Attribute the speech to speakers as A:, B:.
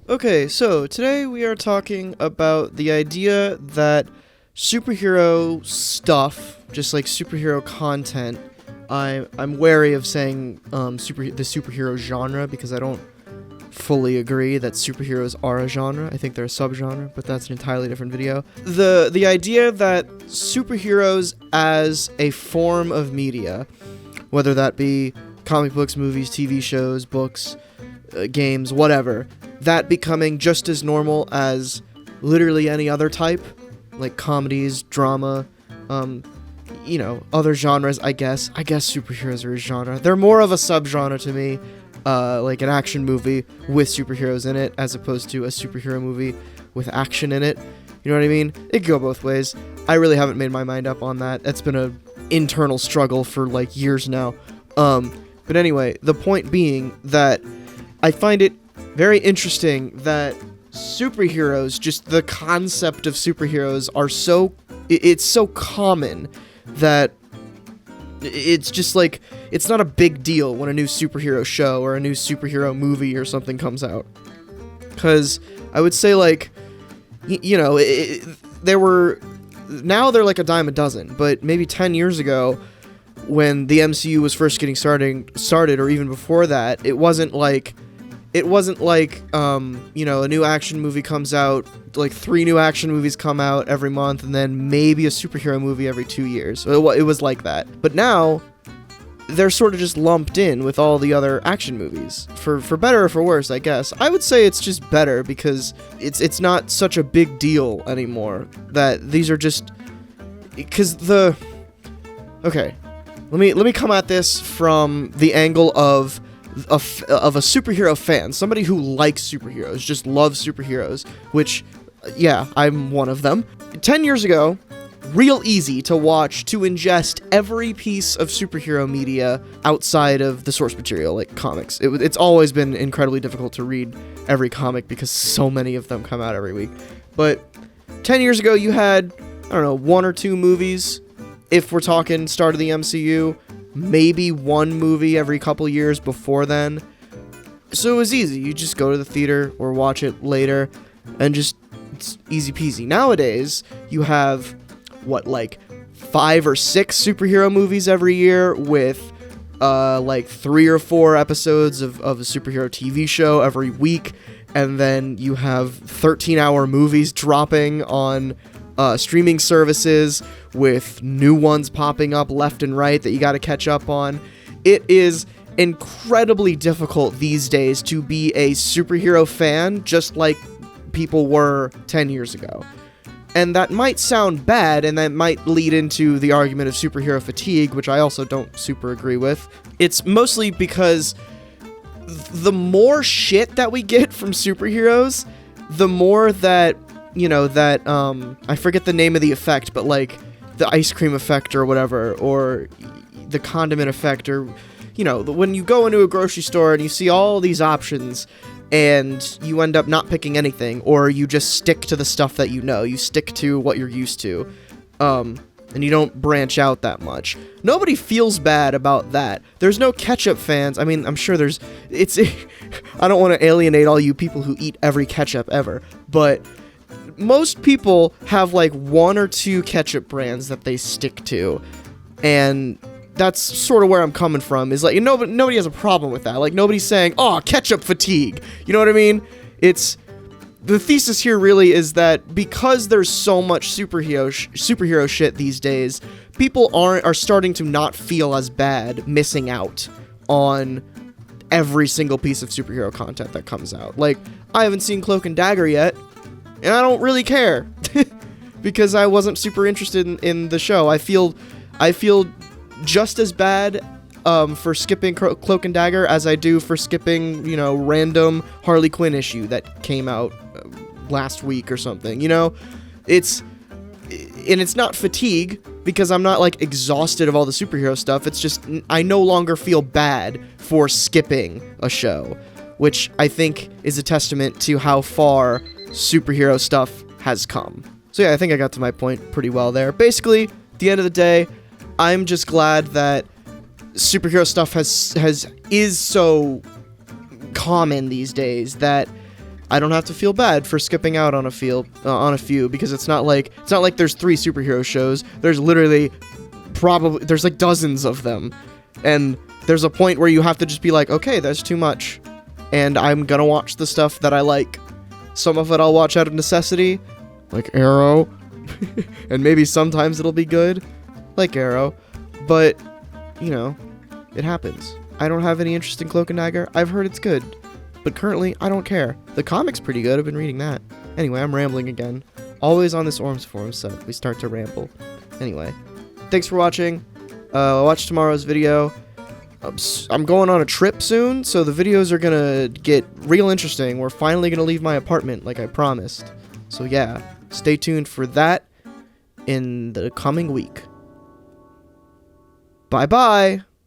A: Okay, so today we are talking about the idea that superhero stuff, just like superhero content, I'm wary of saying the superhero genre because I don't fully agree that superheroes are a genre. I think they're a subgenre, but that's an entirely different video. The idea that superheroes as a form of media, whether that be comic books, movies, TV shows, books, games, whatever, that becoming just as normal as literally any other type, like comedies, drama, other genres, I guess. I guess superheroes are a genre. They're more of a subgenre to me, like an action movie with superheroes in it, as opposed to a superhero movie with action in it. You know what I mean? It could go both ways. I really haven't made my mind up on that. It's been an internal struggle for, like, years now. But anyway, the point being that I find it very interesting that superheroes, just the concept of superheroes it's so common that it's just like, it's not a big deal when a new superhero show or a new superhero movie or something comes out. Because I would say, like, now they're like a dime a dozen, but maybe 10 years ago, when the MCU was first getting started, or even before that, it wasn't like a new action movie comes out, like 3 new action movies come out every month, and then maybe a superhero movie every 2 years. So it was like that. But now, they're sort of just lumped in with all the other action movies. For better or for worse, I guess. I would say it's just better, because it's not such a big deal anymore. That these are just... Because Okay, let me come at this from the angle of a superhero fan, somebody who likes superheroes, just loves superheroes, which, yeah, I'm one of them. 10 years ago, real easy to ingest every piece of superhero media outside of the source material, like comics. It's always been incredibly difficult to read every comic because so many of them come out every week. But 10 years ago, you had, 1 or 2 movies, if we're talking start of the MCU, maybe 1 movie every couple years before then. So it was easy. You just go to the theater or watch it later, and it's easy peasy. Nowadays, you have, 5 or 6 superhero movies every year with, 3 or 4 episodes of a superhero TV show every week, and then you have 13-hour movies dropping on streaming services with new ones popping up left and right that you got to catch up on. It is incredibly difficult these days to be a superhero fan, just like people were 10 years ago. And that might sound bad, and that might lead into the argument of superhero fatigue, which I also don't super agree with. It's mostly because the more shit that we get from superheroes, the more that I forget the name of the effect, but like the ice cream effect or whatever, or the condiment effect, or, when you go into a grocery store and you see all these options and you end up not picking anything, or you just stick to the stuff that you stick to what you're used to, and you don't branch out that much. Nobody feels bad about that. There's no ketchup fans. I mean, I'm sure I don't want to alienate all you people who eat every ketchup ever, but most people have like 1 or 2 ketchup brands that they stick to, and that's sort of where I'm coming from, is like, nobody has a problem with that. Like, nobody's saying, oh, ketchup fatigue. You know what I mean? The thesis here really is that because there's so much superhero shit these days, people are starting to not feel as bad missing out on every single piece of superhero content that comes out. Like, I haven't seen Cloak and Dagger yet, and I don't really care because I wasn't super interested in the show. I feel just as bad for skipping Cloak and Dagger as I do for skipping, random Harley Quinn issue that came out last week or something. It's not fatigue, because I'm not like exhausted of all the superhero stuff. It's just I no longer feel bad for skipping a show, which I think is a testament to how far superhero stuff has come. So yeah, I think I got to my point pretty well there. Basically, at the end of the day, I'm just glad that superhero stuff is so common these days that I don't have to feel bad for skipping out on a few because it's not like there's 3 superhero shows. There's literally there's like dozens of them, and there's a point where you have to just be like, okay, that's too much, and I'm gonna watch the stuff that I like. Some of it I'll watch out of necessity, like Arrow, and maybe sometimes it'll be good, like Arrow, but you know, it happens. I don't have any interest in Cloak and Dagger. I've heard it's good, but currently I don't care. The comic's pretty good. I've been reading that. Anyway, I'm rambling again. Always on this Auram's forum set, we start to ramble. Anyway, thanks for watching. Watch tomorrow's video. I'm going on a trip soon, so the videos are gonna get real interesting. We're finally gonna leave my apartment like I promised. So yeah, stay tuned for that in the coming week. Bye-bye!